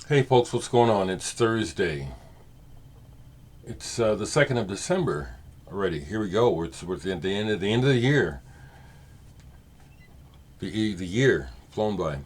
Hey folks, what's going on? It's Thursday. It's the 2nd of December already. Here we go. We're at the end of the year. The year flown by.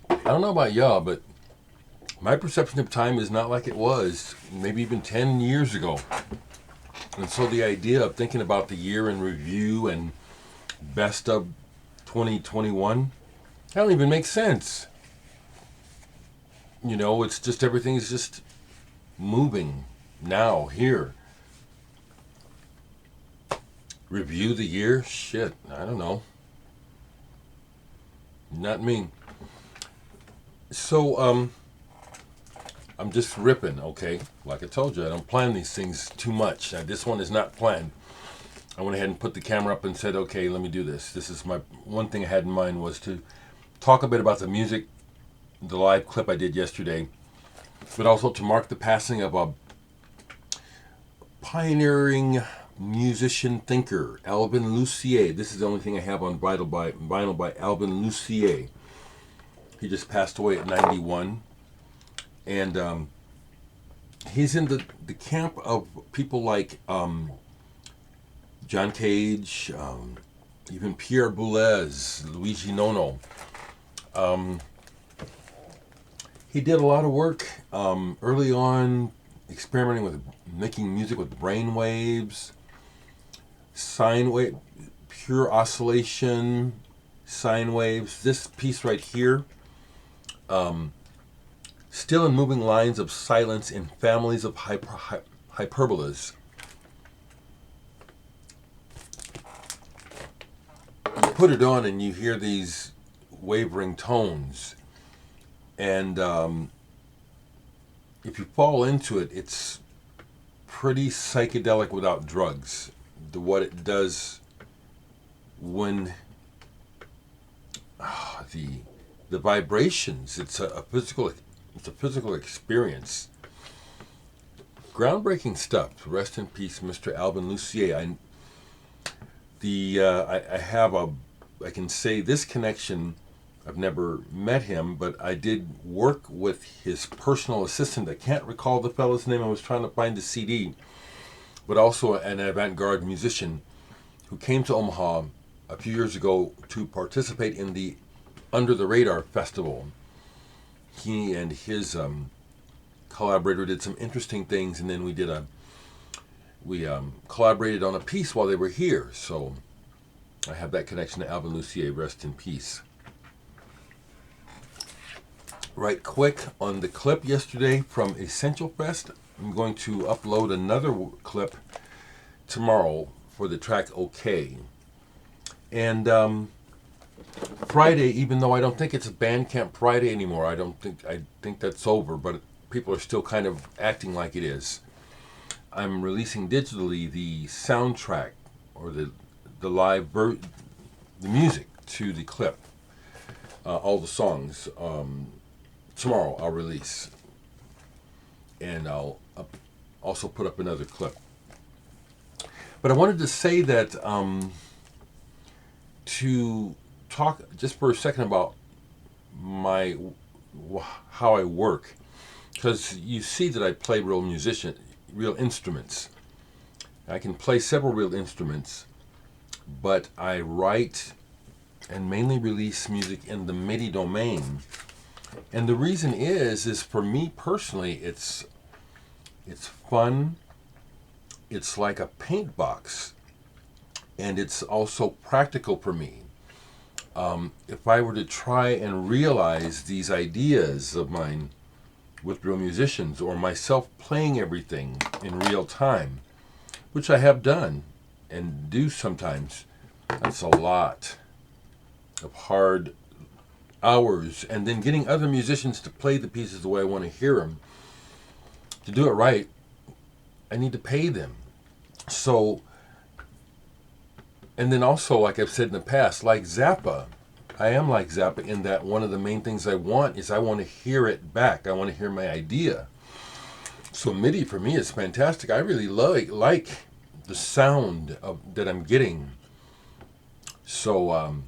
I don't know about y'all, but my perception of time is not like it was maybe even 10 years ago. And so the idea of thinking about the year in review and best of 2021, that don't even make sense. It's just everything's just moving now, here. Review the year? Shit, I don't know. Not me. So, I'm just ripping, okay? Like I told you, I don't plan these things too much. Now, this one is not planned. I went ahead and put the camera up and said, okay, let me do this. This is my one thing I had in mind was to talk a bit about the music, the live clip I did yesterday, but also to mark the passing of a pioneering musician thinker, Alvin Lucia. This is the only thing I have on vinyl by Alvin Lucia. He just passed away at 91. And he's in the camp of people like John Cage, even Pierre Boulez, Luigi Nono. He did a lot of work early on, experimenting with making music with brain waves, sine wave, pure oscillation, sine waves. This piece right here, still in moving lines of silence in families of hyperbolas. You put it on and you hear these wavering tones. And if you fall into it, it's pretty psychedelic without drugs. What it does when the vibrations, it's a physical experience. Groundbreaking stuff. Rest in peace, Mr. Alvin Lucia. I can say this connection. I've never met him, but I did work with his personal assistant. I can't recall the fellow's name. I was trying to find the CD, but also an avant-garde musician who came to Omaha a few years ago to participate in the Under the Radar Festival. He and his collaborator did some interesting things, and then we collaborated on a piece while they were here. So I have that connection to Alvin Lucia. Rest in peace. Right quick on the clip yesterday from Essential Fest. I'm going to upload another clip tomorrow for the track OK. And Friday, even though I don't think it's a Bandcamp Friday anymore, I think that's over, but people are still kind of acting like it is. I'm releasing digitally the soundtrack or the the music to the clip, all the songs. Tomorrow I'll release, and I'll also put up another clip. But I wanted to say that to talk just for a second about how I work, because you see that I play real instruments. I can play several real instruments, but I write and mainly release music in the MIDI domain. And the reason is for me personally, it's fun. It's like a paint box, and it's also practical for me. If I were to try and realize these ideas of mine with real musicians, or myself playing everything in real time, which I have done and do sometimes, that's a lot of hard hours, and then getting other musicians to play the pieces the way I want to hear them. To do it right, I need to pay them. So, and then also, like I've said in the past, like Zappa, I am like Zappa in that one of the main things I want is I want to hear it back. I want to hear my idea. So MIDI for me is fantastic. I really like the sound that I'm getting. So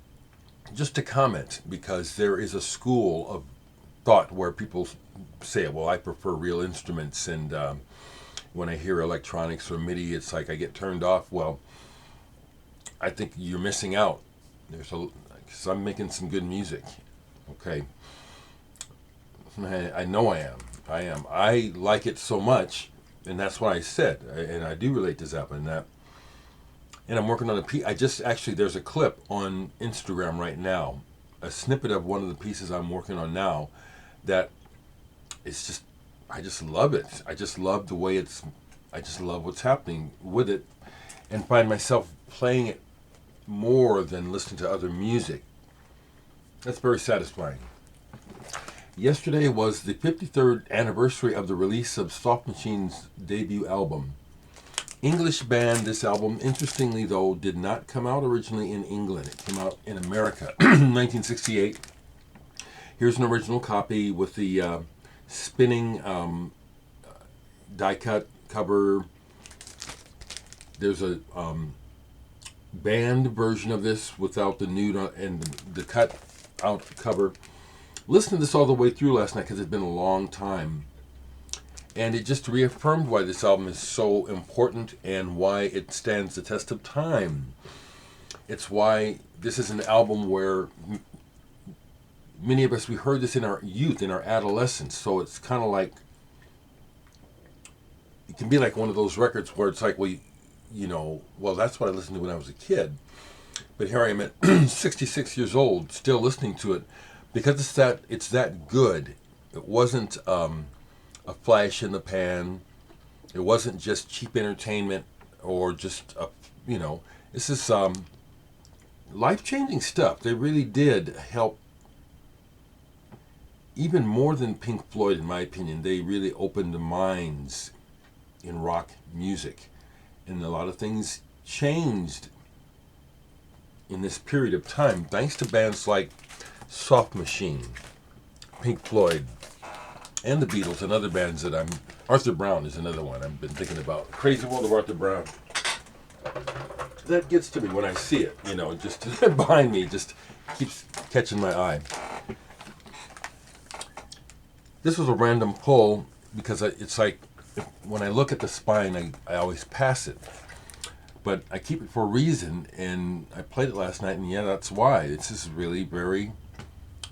just to comment, because there is a school of thought where people say, well, I prefer real instruments, and when I hear electronics or MIDI, it's like I get turned off. Well, I think you're missing out. Because I'm making some good music. Okay. I know I am. I like it so much, and that's what I said. And I do relate to Zappa in that. And I'm working on a piece. There's a clip on Instagram right now, a snippet of one of the pieces I'm working on now, that it's just, I just love it. I just love the way I just love what's happening with it, and find myself playing it more than listening to other music. That's very satisfying. Yesterday was the 53rd anniversary of the release of Soft Machine's debut album. English band, this album, interestingly though, did not come out originally in England. It came out in America, 1968. Here's an original copy with the spinning die-cut cover. There's a band version of this without the nude and the cut-out cover. Listened to this all the way through last night because it's been a long time. And it just reaffirmed why this album is so important and why it stands the test of time. It's why this is an album where many of us, we heard this in our youth, in our adolescence. So it's kind of like, it can be like one of those records where it's like, well, that's what I listened to when I was a kid. But here I am at 66 years old, still listening to it, because it's that good. It wasn't a flash in the pan. It wasn't just cheap entertainment or just this is life-changing stuff. They really did help, even more than Pink Floyd, in my opinion. They really opened the minds in rock music, and a lot of things changed in this period of time thanks to bands like Soft Machine, Pink Floyd, and the Beatles, and other bands that Arthur Brown is another one I've been thinking about. Crazy World of Arthur Brown. That gets to me when I see it, just behind me, just keeps catching my eye. This was a random pull because it's like, when I look at the spine, I always pass it. But I keep it for a reason, and I played it last night, and yeah, that's why. This is really very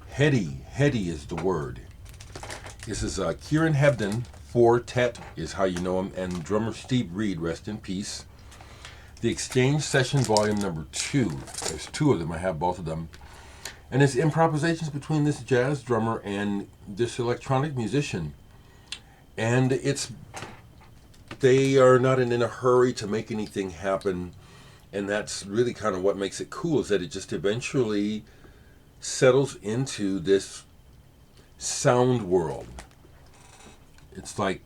heady. Heady is the word. This is Kieren Hebden, Quartet is how you know him, and drummer Steve Reid, rest in peace. The Exchange Session Volume Number 2. There's two of them. I have both of them. And it's improvisations between this jazz drummer and this electronic musician. And they are not in a hurry to make anything happen. And that's really kind of what makes it cool, is that it just eventually settles into this sound world. It's like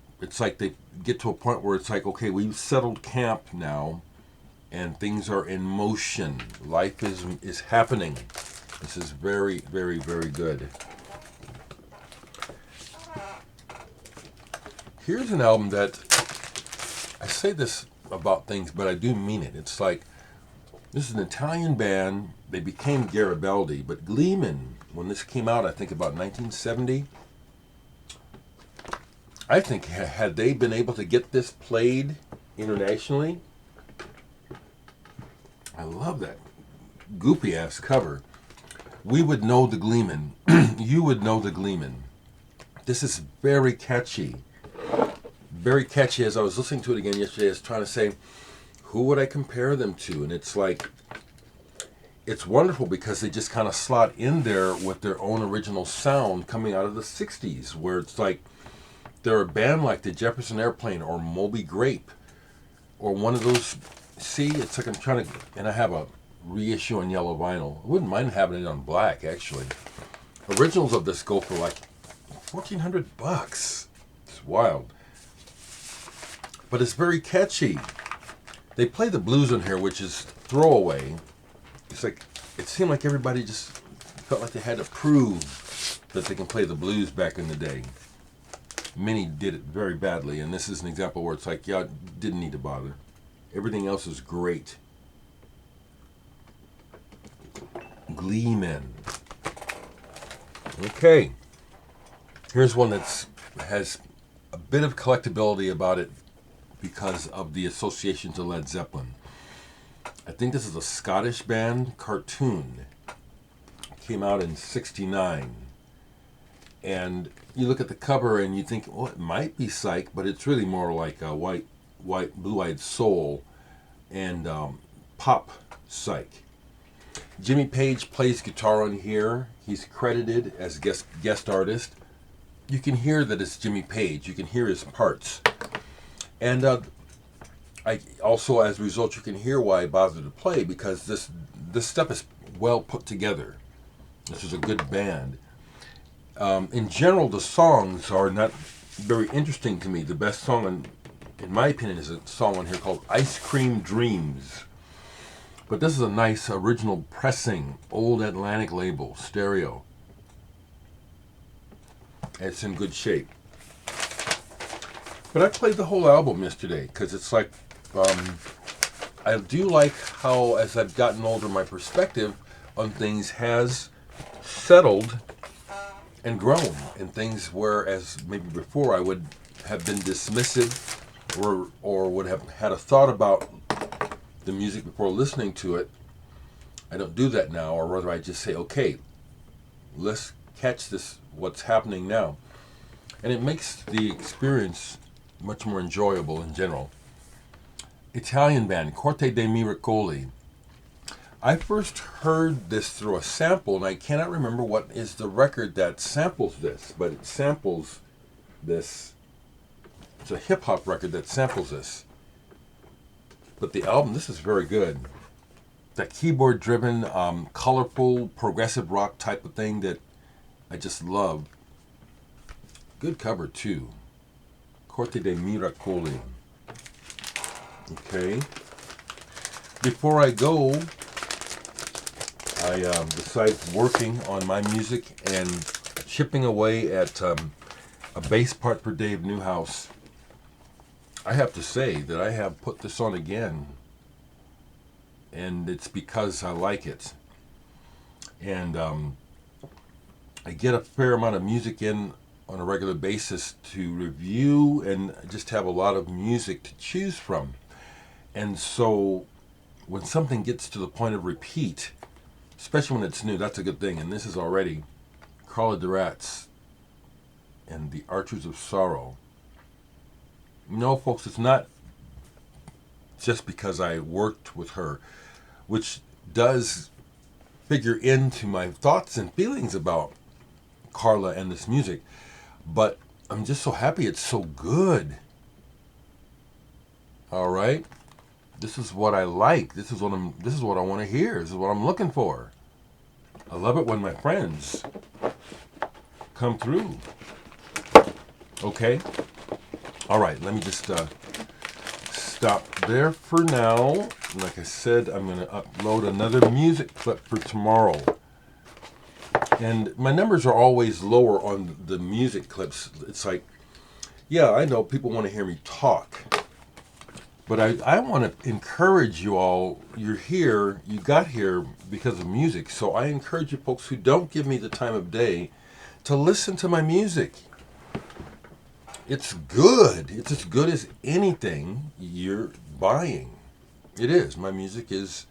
they get to a point where it's like, okay, we've settled camp now, and things are in motion. Life is happening. This is very, very, very good. Here's an album that, I say this about things, but I do mean it. It's like, this is an Italian band. They became Garibaldi, but Gleemen, when this came out, I think about 1970, I think had they been able to get this played internationally, I love that goopy ass cover. We would know the Gleemen. You would know the Gleemen. This is very catchy. Very catchy. As I was listening to it again yesterday, I was trying to say, who would I compare them to? And it's like, it's wonderful because they just kind of slot in there with their own original sound coming out of the 60s, where it's like they're a band like the Jefferson Airplane or Moby Grape or one of those. See, it's like I'm trying to, and I have a reissue on yellow vinyl. I wouldn't mind having it on black, actually. Originals of this go for like $1,400. It's wild. But it's very catchy. They play the blues on here, which is throwaway. It's like, it seemed like everybody just felt like they had to prove that they can play the blues back in the day. Many did it very badly, and this is an example where it's like, yeah, didn't need to bother. Everything else is great. Gleemen. Okay, here's one that's has a bit of collectability about it because of the association to Led Zeppelin. I think this is a Scottish band, Cartoone. Came out in '69. And you look at the cover and you think, oh, it might be psych, but it's really more like a white, blue-eyed soul and pop psych. Jimmy Page plays guitar on here. He's credited as guest artist. You can hear that it's Jimmy Page. You can hear his parts. And I also, as a result, you can hear why I bothered to play, because this stuff is well put together. This is a good band. In general, the songs are not very interesting to me. The best song, in my opinion, is a song on here called Ice Cream Dreams. But this is a nice original pressing, old Atlantic label, stereo. It's in good shape. But I played the whole album yesterday because it's like, I do like how, as I've gotten older, my perspective on things has settled and grown. And things whereas maybe before I would have been dismissive or would have had a thought about the music before listening to it, I don't do that now, or rather I just say, okay, let's catch this, what's happening now. And it makes the experience much more enjoyable in general. Italian band, Corte Dei Miracoli. I first heard this through a sample, and I cannot remember what is the record that samples this, but it samples this. It's a hip-hop record that samples this. But the album, this is very good. That keyboard-driven, colorful, progressive rock type of thing that I just love. Good cover, too. Corte Dei Miracoli. Okay. Before I go, I besides working on my music and chipping away at a bass part for Dave Newhouse, I have to say that I have put this on again, and it's because I like it. And I get a fair amount of music in on a regular basis to review and just have a lot of music to choose from. And so when something gets to the point of repeat, especially when it's new, that's a good thing. And this is already Carla Diratz and the Archers of Sorrow. No, folks, it's not just because I worked with her, which does figure into my thoughts and feelings about Carla and this music, but I'm just so happy it's so good. All right, this is what I like. This is what I want to hear. This is what I'm looking for. I love it when my friends come through. Okay. All right, let me just stop there for now. Like I said, I'm going to upload another music clip for tomorrow. And my numbers are always lower on the music clips. It's like, yeah, I know people want to hear me talk. But I want to encourage you all. You're here, you got here because of music. So I encourage you folks who don't give me the time of day to listen to my music. It's good. It's as good as anything you're buying. It is. My music is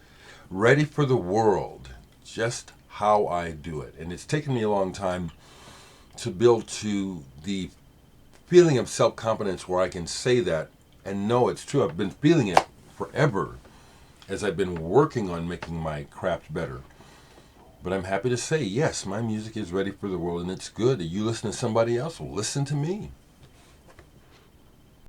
ready for the world, just how I do it. And it's taken me a long time to build to the feeling of self-confidence where I can say that and know it's true. I've been feeling it forever as I've been working on making my craft better. But I'm happy to say, yes, my music is ready for the world, and it's good. You listen to somebody else, listen to me.